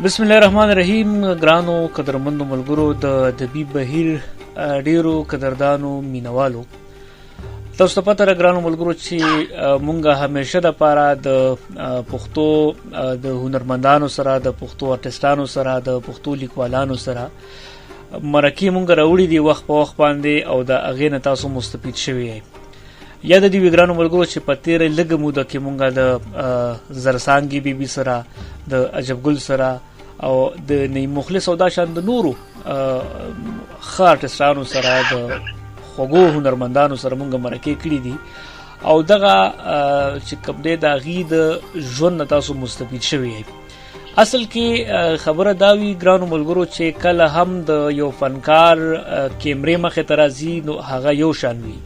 بسم الله الرحمن الرحیم. ګرانو قدرمنو ملګرو د ادبي بهیر ډیرو قدردانو مینوالو، تاسو ته پته ده ګرانو ملګرو چې مونږه همیشه د پاره د پښتو د هنرمندانو سره، د پښتو آرټسټانو سره، د پښتو لیکوالانو سره مرکې مونږ راوړي دي وخت په وخت باندې، او د هغې نه تاسو مستفید شوي یې. یا د دې وی ګرانو ملګرو چې په تېره لږه موده کې مونږه د زرسانګي بیبي سره، د عجب ګل سره او د نعیم مخلص او دا شان د نورو ښه آرټسټانو سره، د خوږو هنرمندانو سره مونږ مرکې کړي دي، او دغه چې کوم دی د هغې د ژوند نه تاسو مستفید شوي یې. اصل کې خبره دا وي ګرانو ملګرو چې کله هم د یو فنکار کیمرې مخې ته راځي نو هغه یو شان وي،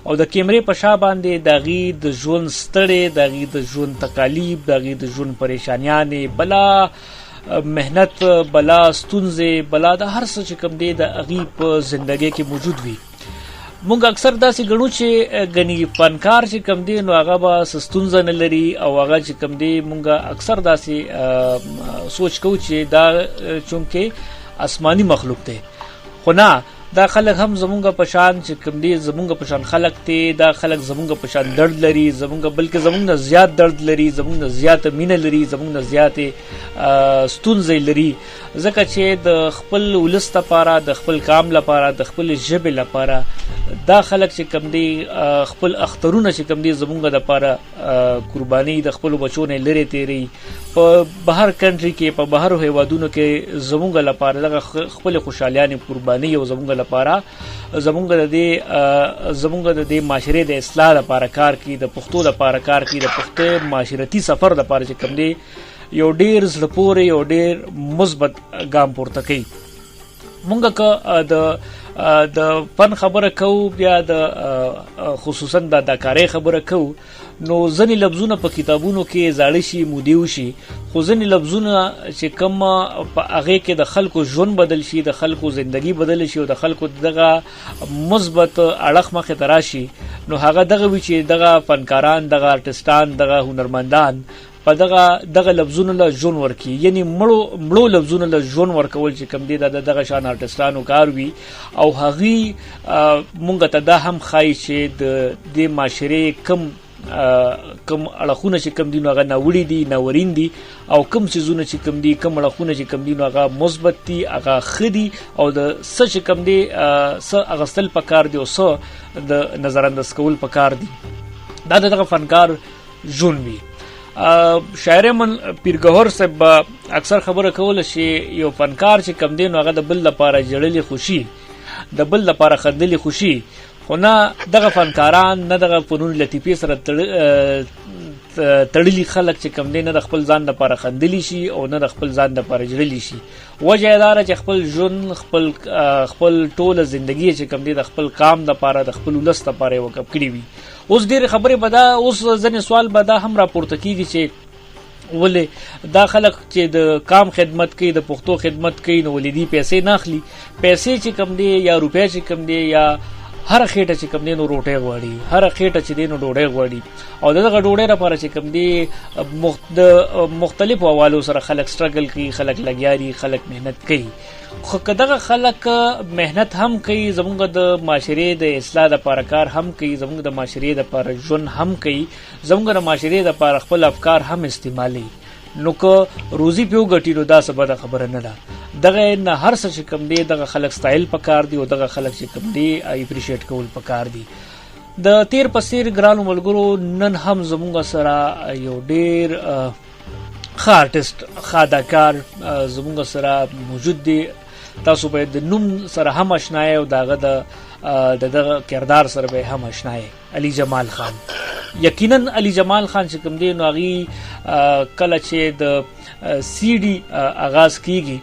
او د کیمرې په شا باندې د هغې د ژوند ستړې، د هغې د ژوند تکالیف، د هغې د ژوند پریشانیانې، بلا محنت، بلا ستونزې، بلا د هر څه چې کوم دی د هغې په زندګۍ کې موجود وي. مونږ اکثر داسې ګڼو چې ګنې فنکار چې کوم دی نو هغه به څه ستونزه نه لري، او هغه چې کوم دی مونږ اکثر داسې سوچ کوو چې دا چونکې آسماني مخلوق دی، خو نه، دا خلک هم زمونږ په شان چې کوم دی زمونږ په شان خلک دی. دا خلک زمونږ په شان درد لري، بلکې زمونږ نه زیات درد لري، زمونږ نه زیاته مینه لري، زمونږ نه زیاتې ستونزې لري، ځکه چې د خپل ولس لپاره، د خپل قام لپاره، د خپل ژبې لپاره دا خلک چې کوم دی خپل اخترونه چې کوم دی زمونږ لپاره قرباني د خپل بچو نه لري تیری په بهر کنټري کې، په بهر هیوادونو کې زمونږ لپاره دغه خپل خوشحالیانې قرباني او زمونږ لپاره زمونږ د دې معاشرې د اصلاح لپاره کار کوي، د پښتو لپاره کار کوي، د پښتو معاشرتي سفر لپاره چې کوم دی یو ډیر زړه پورې یو ډیر مثبت ګام پورته کوي. مونږ که د فن خبره کوو، بیا د خصوصا د اداکارۍ خبره کوو، نو ځینې لفظونه په کتابونو کې زاړه شي، مودې وشي، خو ځینې لفظونه چې کوم په هغې کې د خلکو ژوند بدل شي، د خلکو زندگی بدل شي، او د خلکو دغه مثبت اړخ مخې ته راشي، نو هغه دغه وي چې دغه فنکاران، دغه آرټسټان، دغه هنرمندان په دغه لفظونو له ژوند ورکړي، یعنی مړو لفظونو له ژوند ورکول چې کوم دی دغه شان آرټسټانو کار وي، او هغې مونږ ته دا هم ښایي چې د دې معاشرې کم اړخونه چې کوم دي نو هغه ناوړي دي، ناورین دي، او کم څیزونه چې کوم دي، کم اړخونه چې کوم دي نو هغه مثبت دي، هغه ښه دي، او د څه چې کوم دی څه اخیستل پکار دي او څه د نظر انداز کول پکار دي. دا دغه فنکار ژوند وي. شاعر پیرګهور صاحب اکثر خبره کوله چې یو فنکار چې کم دی نو هغه د بل لپاره جړلې خوشي، د بل لپاره خندلې خوشي، خو نه دغه فنکاران، نه دغه فنون لطیفې سره تړلي خلک چې کم دی نه د خپل ځان لپاره خندلی شي او نه د خپل ځان لپاره جړلی شي. وجه یې دا ده چې خپل ژوند، خپل ټوله زندګي چې کم دی د خپل قام لپاره، د خپل ولس لپاره یې وقف کړي وي. اوس ډېرې خبرې به دا، اوس ځینې سوال به دا هم راپورته کېږي چې ولې دا خلک چې د قام خدمت کوي، د پښتو خدمت کوي، نو ولې دې پیسې نه اخلي؟ پیسې چې کم دی یا روپۍ چې کم دی یا هر خېټه چې کم دی نو روټۍ غواړي، هر خېټه چې دی نو ډوډۍ غواړي، او دغه ډوډۍ لپاره چې کم دی د مختلفو حوالو سره خلک سټرګل کوي، خلک لګیا دي، خلک محنت کوي. خو که دغه خلک محنت هم کوي، زمونږ د معاشرې د اصلاح لپاره کار هم کوي، زمونږ د معاشرې لپاره ژوند هم کوي، زمونږ د معاشرې لپاره خپل افکار هم استعمالوي، نو که روزي پې وګټي نو دا څه بده خبره نه ده. دغه نه هر څه چې کوم دی دغه خلک ستایل پکار دي، او دغه خلک چې کوم دی اپریشیټ کول پکار دي. د تیر پسیر ګرانو ملګرو نن هم زمونږ سره یو ډیر ښه آرټسټ، ښه اداکار زمونږ سره موجود دی. تاسو باید د نوم سره هم آشنا یې، او دغه کردار سره به هم آشنا یې. علي جمال خان. یقینا علي جمال خان چې کوم دی نو هغې کله چې د سی ډي آغاز کیږي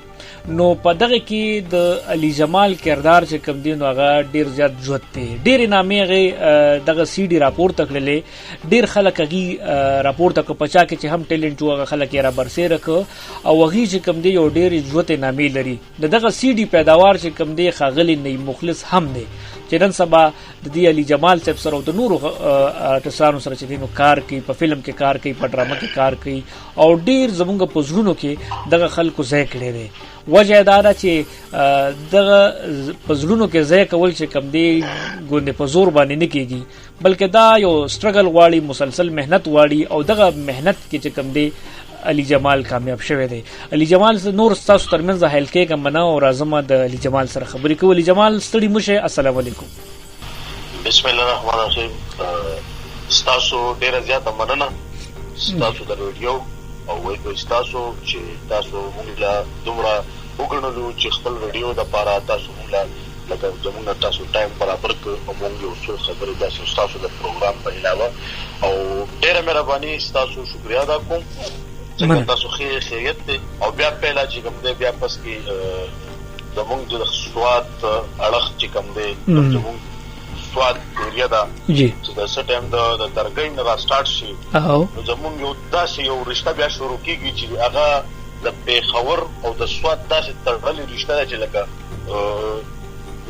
نو په دغه کې د علي جمال کردار چې کوم دی نو هغه ډیر زیات جوت دی. ډېرې نامې هغې دغه سی ډي راپورته کړلې، ډېر خلک هغې راپورته کړه، په چا کې چې هم ټیلنټ و هغه خلک یې رابرسېره کړه، او هغې چې کوم دی یو ډېرې جوتې نامې لري. د دغه سی ډي پیداوار چې کوم دی ښاغلی نعیم مخلص هم دی، چې نن سبا د دې علي جمال صاحب سره او د نورو ارټسټانو سره چې دینو کار کوي، په فلم کې کار کوي، په ډرامه کې کار کوي او ډیر زمونږ په زړونو کې دغه خلکو ځای کړی دی. وجه دا ده چې دغه په زړونو کې ځای کول چې کم دی ګوندې په زور باندې نه کېږي، بلکې دا یو سټرګل غواړي، مسلسل مهنت غواړي او دغه مهنت کې چې کم دی علي جمال کامیاب شوی دی. علي جمال نور ستاسو ترمنځ حل کېږم نه او راځم د علي جمال سره خبرې کوو. علي جمال ستړي مشه، السلام علیکم. بسم الله الرحمن الرحیم. ستاسو ډیره زیاته مننه ستاسو د ریډیو او وایي تاسو چې تاسو موږ لا دومره وګڼلو چې خپل ریډیو د پاره تاسو موږ لا لکه زموږ تاسو ټایم برابر کړو موږ یو څو خبرې تاسو تاسو د پروګرام په علاوه او ډیره مهرباني تاسو شکریا ادا کوم چې تاسو خیریت او بیا پهلا چې کوم دی بیا پس کې زموږ د سواد اړخ چې کوم دی زموږ سواد ایریا دا چې د سټیم د درګۍ نه را سٹارټ شي او زموږ یو داسې یو رشتہ بیا شروع کیږي چې هغه د پیښور او د سواد داسې تړلې رشتہ چې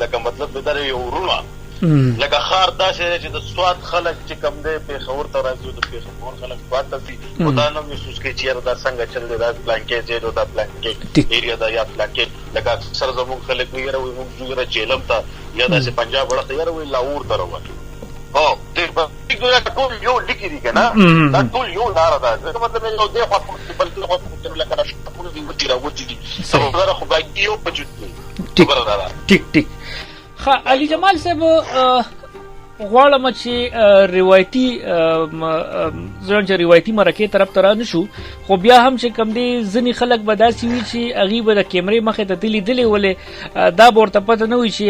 لکه مطلب د درې یو ورونه لکه خار داسې چې د سواد خلک چې کم دی پیښور ته راځي، د پیښور خلک سواد ته ځي، خدا نه محسوس کوي چې دا څنګه چل دی، دا پلانکې ځای دا پلانکې ایریا دا یا پلانکې لکه اکثر زموږ خلک وایي وایي موږ ځو جیلم ته یا داسې پنجاب وړه یاره وایي لاهور ته روان او دې ټول یو لیکي دي که نه، دا ټول یو لاره ده. مطلب یو دی خوا بلکې خوا لکه راشتونه دي وتي راوتي دي سره خو باید یو وجود دی. ټیک ټیک. علي جمال صاحب غواړم چې روایتي ځکه روایتي مرکه طرف ته را نشو، خو بیا هم چې کم دی ځنې خلک به داسې وي چې هغې به د کیمرې مخې ته تللی دلې ولې دا به ورته پته نه وي چې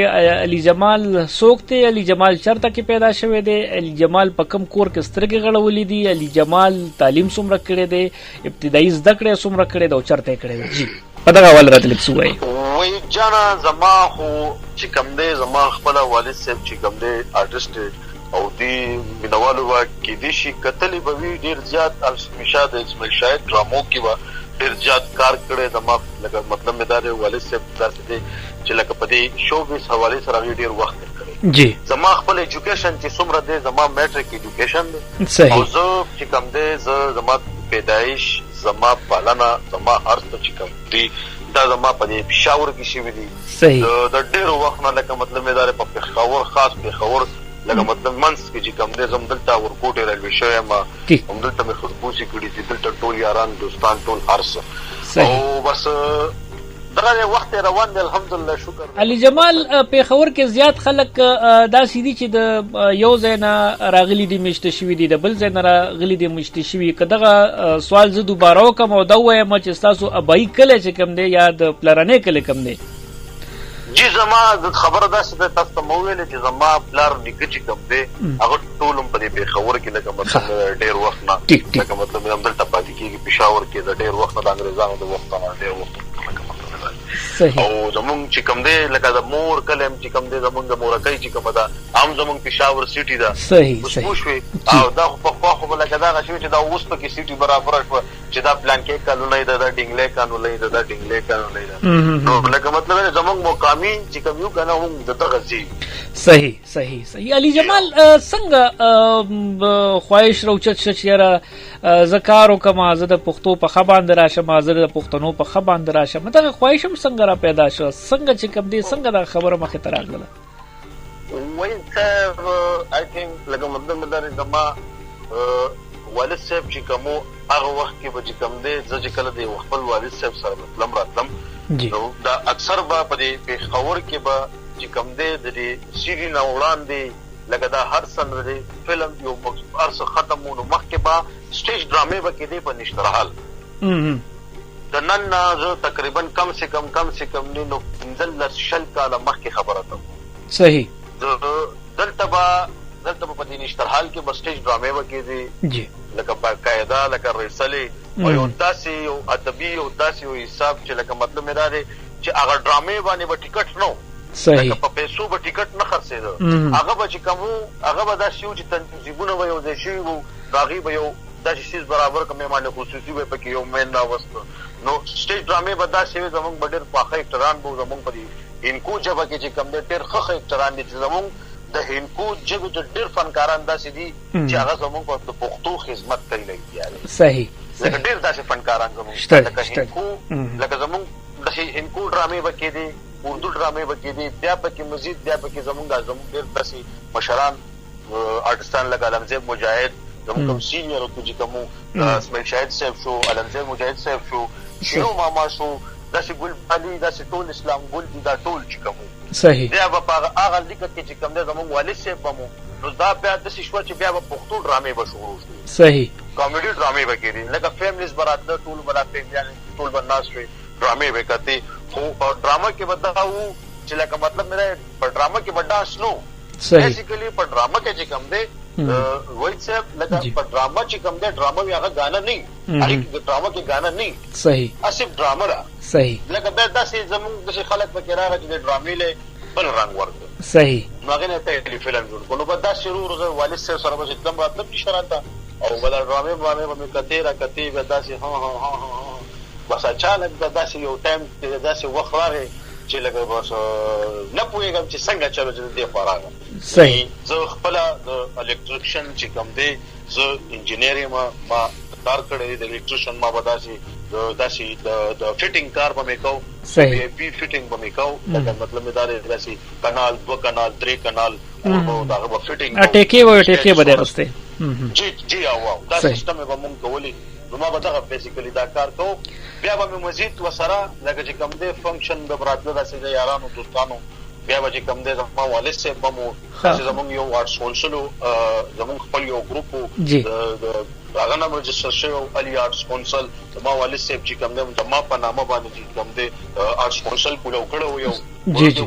علي جمال څوک دی، علي جمال چرته کې پیدا شوی دی، علي جمال په کم کور کې سترګې غړولې دي، علي جمال تعلیم څومره کړی دی، ابتدایي زده کړې څومره کړی دی او چرته یې کړی دی. جی په دغه حواله راته لږ څه ووایي. وایي جانه زما خو چې کوم دی زما خپله والد صاحب چې کوم دی آرټسټ او دې مینوالو به کېدای شي کتلې به وي ډېر زیات همیشه د اسماعیل شاهد ډرامو کې به ډېر زیات کار کړی زما لکه مطلب مې دا دی والد صاحب داسې دی چې لکه په دې شو بیس حوالې سره هغې ډېر وخت تېر کړی. جی زما خپل ایجوکیشن چې څومره دی زما میټرک ایجوکیشن دی صحیح او زه چې کوم دی زه زما پیدایش زما پالنه زما هر څه چې کوم دی دا زما په دې پېښور کې شوي دي. صحیح د ډېرو وخت نه لکه مطلب مې دا دی په پېښور خاص پېښور لکه مطلب منځ کې چې کوم دی زه دلته ورکوټې ریلوې شوی یم همدلته مې خربوسې کړي دي، دلته ټول یاران دوستان ټول هر څه او بس دغه وخت روان دی الحمدلله شکر. علي جمال پیښور کې زیات خلک داسې دي چې د یو ځای نه راغلي دي میشته شوي دي، د بل ځای نه راغلي دي میشته شوي. که دغه سوال زه دوباره وکړم او دا ووایم چې ستاسو ابایي کلی چې کوم دی یا د پلرنی کلی کوم دی؟ جی زما خبره داسې ده تاسو ته مو وویلې چې زما پلار نیکه چې کوم دی هغه ټول هم په دې پیښور کې لکه مطلب ډېر وخت نه لکه مطلب همدلته پاتې کېږي پېښور کې د ډېر وخت نه د انګرېزانو د وخت نه ډېر وخت او زمونږ چې کوم دی لکه د مور کلی هم چې کوم دی زمونږ د مورکۍ چې کومه ده هم زمونږ پېښور سیټي ده اوس پوه شوې او دا خو پخوا خو به لکه دغه شوي چې دا اوس پکې سیټي برابره شوه چې دا پلانکې کالونۍ ده دا ډینګلی کالونۍ ده دا ډینګلی کالونۍ ده نو لکه مطلب زمونږ مقامي چې کوم یو که نه موږ د دغه ځي. صحیح صحیح صحیح. علي جمال څنګه خواهش راوچت شه چې یاره زه کار وکړم، زه د پښتو په ښه باندې راشم، زه د پښتنو په ښه باندې راشم، دغه خواهش هم څنګه را پیدا شوه، څنګه چې کوم دی څنګه دغه خبره مخې ته راغله؟ وایي صاحب آی تھنک لکه مطلب مې دا دی زما والد صاحب چې کوم هغه وخت کې به چې کوم دی زه چې کله د خپل والد صاحب سره تلم راتلم نو دا اکثر به په دې پېښور کې به چې کوم دی د دې سیري نه وړاندې لکه دا هر څه د فلم یو هر څه ختم و نو مخکې به سټیج ډرامې به کېدې په نشترحال د نن نه زه تقریبا کم سے کم نه نو 15 کاله مخکې خبره ته صحیح دلته به په دې نشترحال کې به سټیج ډرامې به کېدې لکه باقاعده لکه ریسلې او یو داسې یو ادبي او داسې یو حساب چې لکه مطلب مې دا دی چې هغه ډرامې باندې به ټیکټ نه صحیح په پیسو به ټیکټ نه خرڅېده هغه به چې کوم هغه به داسې وو چې تنظیمونه به یو ځای شوي وو د هغې به یو داسې څیز برابر که مهمان خصوصي به پکې یو مین راوسته نو سټیج ډرامې به داسې وي زموږ به ډېر پاخه اکټران به زموږ په دې هندکو ژبه کې چې کوم دی ډېر ښه اکټران دي چې زموږ د هندکو ژبې ته ډېر فنکاران داسې دي چې هغه زموږ په پښتو خدمت کوي لګیا دي. صحیح لکه ډېر داسې فنکاران زموږ لکه هندکو لکه زموږ د هندکو ډرامې به کېدې، اردو ډرامې به کېدې، بیا پکې مزید بیا پکې زموږ ډېر داسې مشران آرټسټان لکه علمزیب مجاهد زموږ کوم سینیئر چې کوم اسماعیل شاهد صاحب شو، علمزیب مجاهد صاحب شو، شیرو ماما شو، داسې ګل علي، داسې ټول اسلام ګل دي، دا ټول چې کوم صحیح بیا به په هغه لیکه کې چې کوم دی زموږ والد صاحب به مو نو دا بیا داسې شوه چې بیا به پښتو ډرامې به شروع شوې. صحیح کامیډي ډرامې به کېدې لکه فیملیز به راتله، ټول به فیملیانې ټول به ناست وې، ډرامې به کتې. خو ډرامه کې به دا وو چې لکه مطلب مې په ډرامه کې به ډانس نو بیسیکلی په ډرامه کې چې کوم دی وایي صاحب لکه په ډرامه چې کوم دی ډرامه وي هغه ګانا نه اړیکې ډرامه کې ګانا نه صحیح صرف ډرامه ده. صحیح لکه بیا داسې زموږ داسې خلک پکې راغی چې د ډرامې له بل رنګ ورکړ. صحیح نو هغې نه ټیلی فلم جوړ کړو. نو به داسې ورو والد صاحب سره به چې دم راتلم چې شراته او به دا ډرامې به مې کتې را کتې بیا داسې بس اچانک به داسې یو ټایم داسې وخت راغی چې لکه بس نه پوهېږم چې څنګه چلو چې دې خوا راغلم. صحیح زه خپله د الکتریشن چې کوم دی زه انجینیر یم، ما کار کړی دی د الکتریشن، ما به داسې د فټینګ کار به مې کوو، صحیح پی فټینګ به مې کوو. لکه مطلب مې دا دی داسې کنال 2 کنال 3 کنال دغه به فټینګ ټیکې به دې اغوستې. جی او دا سیستم به مونږ کولی. نو ما به دغه بیسیکلی دا کار کوو. بیا به مې مزید ورسره لکه چې کوم دی فنکشن به راتله داسې د یارانو دوستانو، بیا به چې کوم دی زما والد صاحب به مو داسې زموږ یو آرټس کونسل و، زموږ خپل یو ګروپ و د هغه نام رجسټر شوی و علي آرټس کونسل. زما والد صاحب چې کوم دی زما په نامه باندې چې کوم دی آرټس کونسل کولاو کړی و یو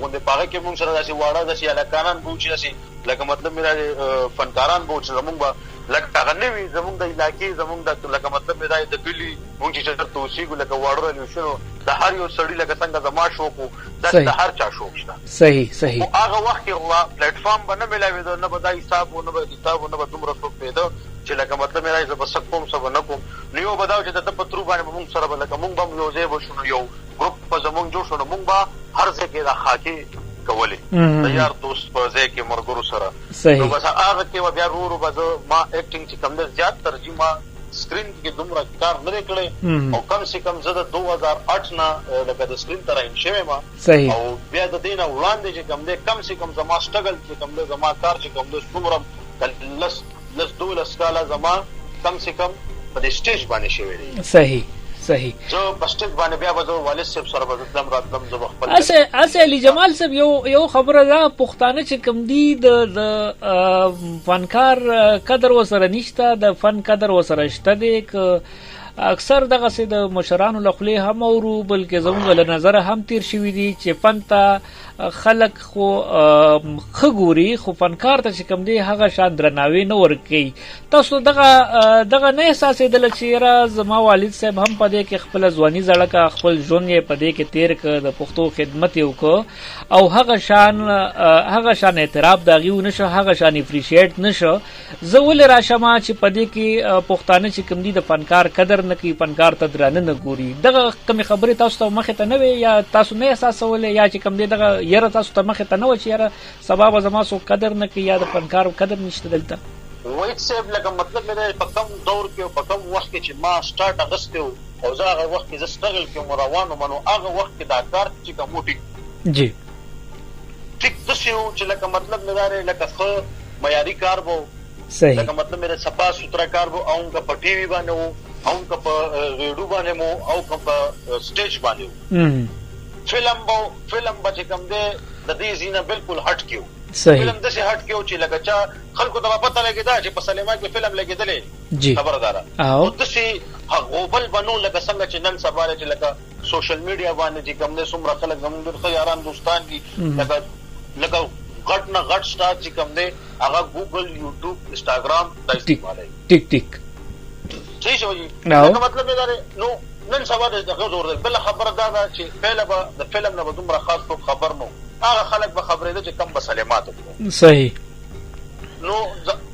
غونډې په هغه کې مونږ سره داسې واړه داسې هلکانان به و چې داسې لکه مطلب مې فنکاران به و چې زموږ به لکه هغه نه وي زموږ د علاقې زموږ د لکه مطلب مې دا د کلي مونږ چې چېرته اوسېږو لکه واړه ریلیشنو د هر یو سړي لکه څنګه زما شوق و داسې د هر چا شوق شته. صحیح صحیح. خو هغه وخت کې پلیټفارم به نه میلاوېده، نه به دا حساب و نه به کتاب و نه به دومره څوک پوهېده چې لکه مطلب مې دا زه به څه کوم څه به نه کوم. نو یو به دا و چې د ده په ترو باندې به مونږ سره به لکه مونږ به هم یو ځای به شو، نو یو ګروپ به زمونږ جوړ شو، نو مونږ به هر ځای کې دا خاکې کولې د یار دوست په ځای کې ملګرو سره. نو بس هغه کې به بیا ورو ورو به زه ما اکټینګ چې کوم دی زیات ترجیح ما سکرین کې دومره کار نه دی کړی او کم سے کم زه د 2008 نه لکه د سکرین ته راین شوی ما. او بیا د دې نه وړاندې چې کوم دی کم سے کم زما سټرګل چې کوم دی زما کار چې کوم دی څومره 12 کاله زما کم سے کم په دې سټیج باندې شوی دی. صحیح صحیح. زه په سټیج باندې بیا به زه والد صاحب سره به تلم راتلم زه به خپل اسه علي جمال صاحب یو خبره ده پښتانه چې کوم دي د فنکار قدر وسره نشته، د فن قدر وسره شته دی. اکثر دغه سي د مشرانو له خولې هم اورو بلکې زموږ له نظر هم تیر شوي دي چې فن ته خلک خو ښه ګوري خو فنکار ته چې کوم دی هغه شان درناوی نه ورکوي. تاسو دغه نه احساسېدله چې یاره زما والد صاحب هم په دې کې خپله ځواني زړه کړه، خپل ژوند یې په دې کې تیر کړ، د پښتو خدمت یې وکړ او هغه شان اعتراف د هغې ونه شو، هغه شان اپریشیټ نه شو. زه ولې راشم چې په دې کې پښتانه چې کوم دي د فنکار قدر نه کوي، فنکار ته درانه نه ګوري؟ دغه کمې خبرې تاسو ته مخې ته نه وې یا تاسو نه احساسولې یا چې کوم دی دغه یاره تاسو ته مخې ته نه وه چې یاره سبا به زما څوک قدر نه کوي یا د فنکار قدر نشته دلته؟ وحید صاحب لکه مطلب مې دی په کم دور کې او په کم وخت کې چې ما سټارټ اخیستی و او زه هغه وخت کې زه سټرګل کې روان وم، نو هغه وخت کې دا کار چې کوم و ټیک داسې و چې لکه مطلب مې دا دی لکه ښه معیاري کار به و، لکه مطلب مې دی صفا سوتره کار به او که په ټي وي باندې و او که په ریډیو باندې مو او که په سټیج باندې و. فلم به چې کوم دی د دې ځینه بالکل هټ کې و. فلم داسې هټ کې و چې لکه چا خلکو ته به پته لګېده چې په سلیمان کې فلم لګېدلی خبرداره او داسې غوبل به نو لکه څنګه چې نن سبا چې لکه سوشل میډیا باندې چې کوم دی څومره خلک زموږ ډېر ښه یاران دوستان دي لکه غټ نه غټ سټار چې کوم دی هغه ګوګل یوټیوب انسټاګرام دا استعمالوي. ټیک صحیح شو جی. مطلب دا دی نو نن سبا دغه زور دی. بله خبره دا ده چې پهله به د فلم نه به دومره خاص څوک خبر نو هغه خلک به خبرېده چې کم به سلیمات وکړو. صحیح. نو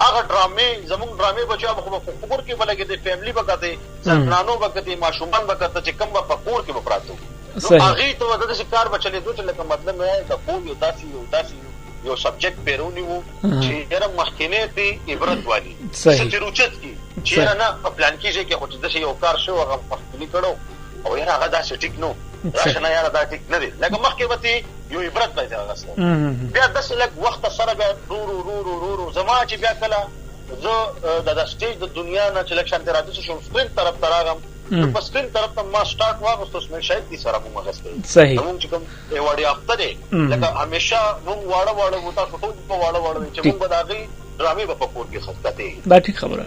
هغه ډرامې زموږ ډرامې به چې هغه خو په کور کې به لګېدې، فیملي به کتې، زنانو به کتې، ماشومان به کته چې کم به په کور کې به پراته وو. نو هغه ته د دې کار بچلې دوی لکه مطلب نه د کوم یو داسې یو سبجیکټ پیرونی وو چې هر مخکنه ته عبرت والی ستروچت کی چې نه په پلان کې چې خو د یو کار شو هغه مخکنی کړو او یاره هغه داسې ټیک نو راشه نه یاره دا ټیک نه دی لکه مخکې وتی یو عبرت پاتې هغه بیا داسې لږ وخت سره بیا رو زما چې بیا کله زه د سټیج د دنیا نه چې لکشن تر راځي شو سپرینټ طرف تراغم په سپرینټ طرف ته ما سٹارټ واغستو سم شاید دې سره مو مغسته صحیح موږ چې کوم ایوارډ یافته دي لکه همیشه موږ واړه وتا ټول په واړه چې موږ بداغي ډرامې په پور کې خطته دا ټیک خبره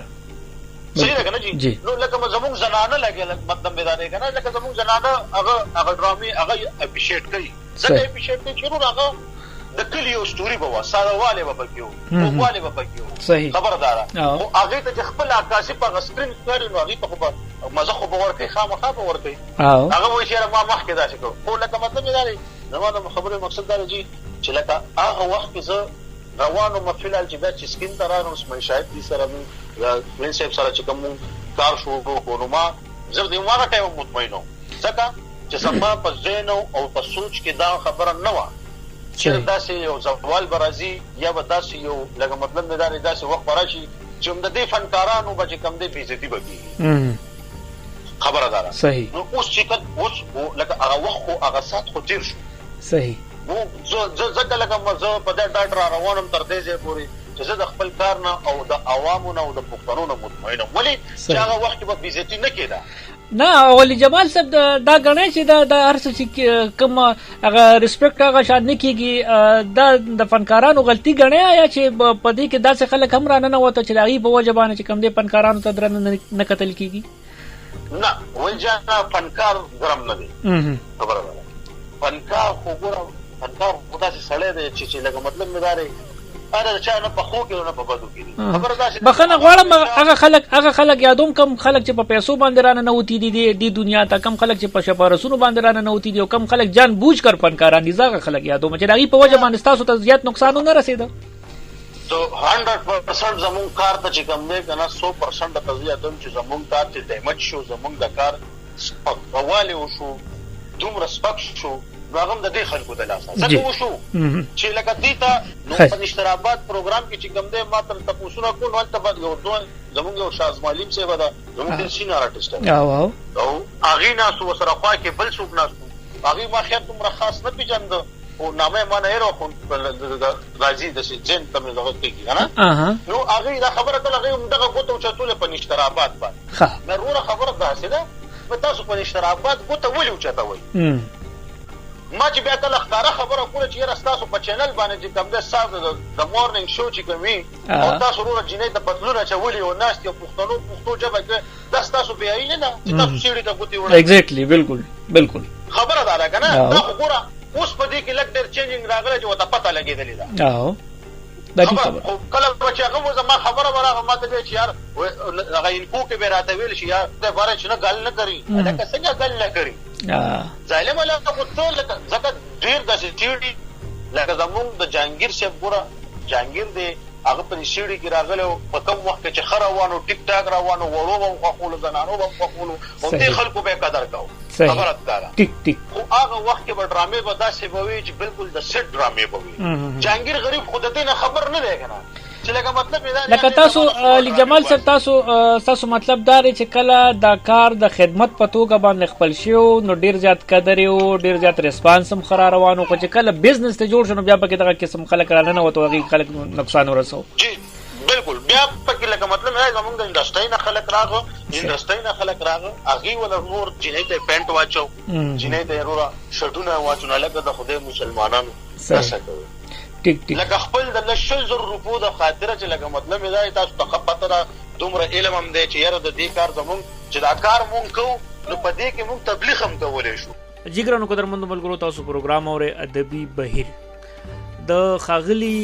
صحیح ده کنه جی نو لکه زموږ زنانه لګي مطلب به دا دی کنه لکه زموږ زنانه هغه ډرامې هغه اپریشیټ کوي ځکه اپریشیټ کوي چې هغه د کلیو ستوري به وساله به پکيو وګواله به پکيو صحیح خبردار او هغه ته خپل عکاسي په غسپرین کړي نو هغه په مزه خو به ورته خامخا به ورته هغه وایي چې ما مخکې داسې کوم خو لکه مطلب دا دی زموږ خبره مقصد دا دی چې لکه هغه وخت زه روانو مفعل چې د سکین ترانو سم شاید دې سره مو پرنسپ سره چې کوم کار شروع کوو ما زه دې واغه ټایم مطمئنو ځکه چې سم په ذهن او په سوچ کې دا خبره نه و چې داسې یو زوال برازي یا به داسې یو لکه مطلب نه دا داسې وخت راشي چې هم د دې فنکارانو به کم دې بیزتی بږي خبره ده صحیح نو اوس چې اوس لکه هغه وخت هغه سات خو تیر شو صحیح نو زه لکه مزه په دا ډاټر روانم تر دې ځای پورې چې زه د خپل کار نه او د عوامو نه او د پښتنو نه مطمئنم ولی چې هغه وخت به بیزتی نه کېده نه ولی جمال صاحب دا غنی چې دا هر څه چې کوم هغه ریسپیکټ هغه شاد نه کیږي دا د فنکارانو غلطي غنی یا چې په دې کې داسې خلک هم رانه نه وته چې هغه په وجه باندې چې کوم دې فنکارانو ته درنه نه قتل کیږي نه وجه فنکار ګرم نه دي خبره ده فنکار خو ګرم فنکار خدا چې سړی دی چې لکه مطلب مداري اره چا نه په خو کې نه په بدو کې خبره ده بخنه غواړم هغه خلک یادوم کم خلک چې په پیسو باندې رانه نه وتی دي دنیا ته کم خلک چې په شپارسونو باندې رانه نه وتی دي او کم خلک جان بوج کر فنکاران دي زغه خلک یادوم چې دغه په وجه باندې تاسو ته زیات نقصان نه رسیدو تو 100% زمون کار ته چې کوم دی کنه 100% د تزیه دوم چې زمون کار چې دایمت شو زمون د کار اواله وشو دوم رسپک شو راغم د دې خلکو د لاسه څنګه وشو چې لکه دې ته نو په اشتراکات پروګرام کې چې کوم دی ما تر تاسو نه کو نو ته بعد یو دوه زمونږ یو شاز معلم سی ودا زمونږ سینیور آرټیست او هغه نه سو سره خوا کې بل څوک نه هغه ما خیر تم خاص نه پیژند او نامه ما نه هرو خو راځي د جن تم دغه کې کنه نو هغه دا خبره کله هغه دغه کوته چتول په اشتراکات باندې ښه ضروره خبره ده ده په تاسو په اشتراکات کوته ولې چاته وای ما چې بیا کله ښکارا خبره کوله چې راستاسو په چینل باندې چې کوم د ساز د مورنینګ شو چې کوي او تاسو ورو جنې د پتلونه چولې او ناس ته پښتو جبه کې د تاسو بیا یې نه چې تاسو سیړي ته کوتي وړه ایگزیکټلی بالکل خبره ده کنه دا خبره اوس په دې کې لګ ډېر چینجینګ راغله چې وته پته لګېدلې ده دا ټیک خبره کله چې هغه زما خبره ورغه ماته چې یار هغه انکو کې به راته ویل شي یار د بارے چې نه ګل نه کوي لکه څنګه ګل نه کوي ظالم ولا کو ټول زکه ډیر د سټیډي لکه زمونږ د جانگیر صاحب ګوره جانگیر دی هغه په سټیډي کې راغله په کوم وخت چې خروانو ټیک ټاک روانو ورو خو خپل زنانو په خپل او دې خلکو به قدر کاو خبره ده ټیک خو هغه وخت کې به ډرامې به داسې بوي چې بالکل د سټ ډرامې بوي جانگیر غریب خود دې نه خبر نه دی کنه چې لکه مطلب دا لکه تاسو علي جمال صاحب تاسو مطلب دا چې کله دا کار د خدمت په توګه باندې خپل شو نو ډیر زیات قدر یو ډیر زیات ریسپانس هم خرا روانو خو چې کله بزنس ته جوړ شنو بیا پکې دغه قسم خلک رانه وته هغه خلک نقصان ورسو جی بالکل بیا پکې لکه مطلب نه زمونږ د انډستری نه خلک راغو انډستری نه خلک راغو هغه ولا نور جنې ته پینټ واچو جنې ته ورو شډونه واچو نه لکه د خدای مسلمانانو څه ټیک لکه خپل د لشل زر روپو د خاطره چې لکه مطلب دا تاسو ته خپته دومره علم هم دی چې یاره د دې کار زمونږ چې دا کار مونږ کوو نو په دې کې مونږ تبلیغ هم کولی شو جګرانو قدرمنو ملګرو تاسو پروګرام اورئ ادبي بهیر د ښاغلي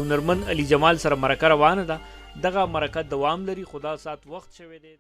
هنرمند علي جمال سره مرکه روانه ده دغه مرکه دوام لري خدا سات وخت شوی دی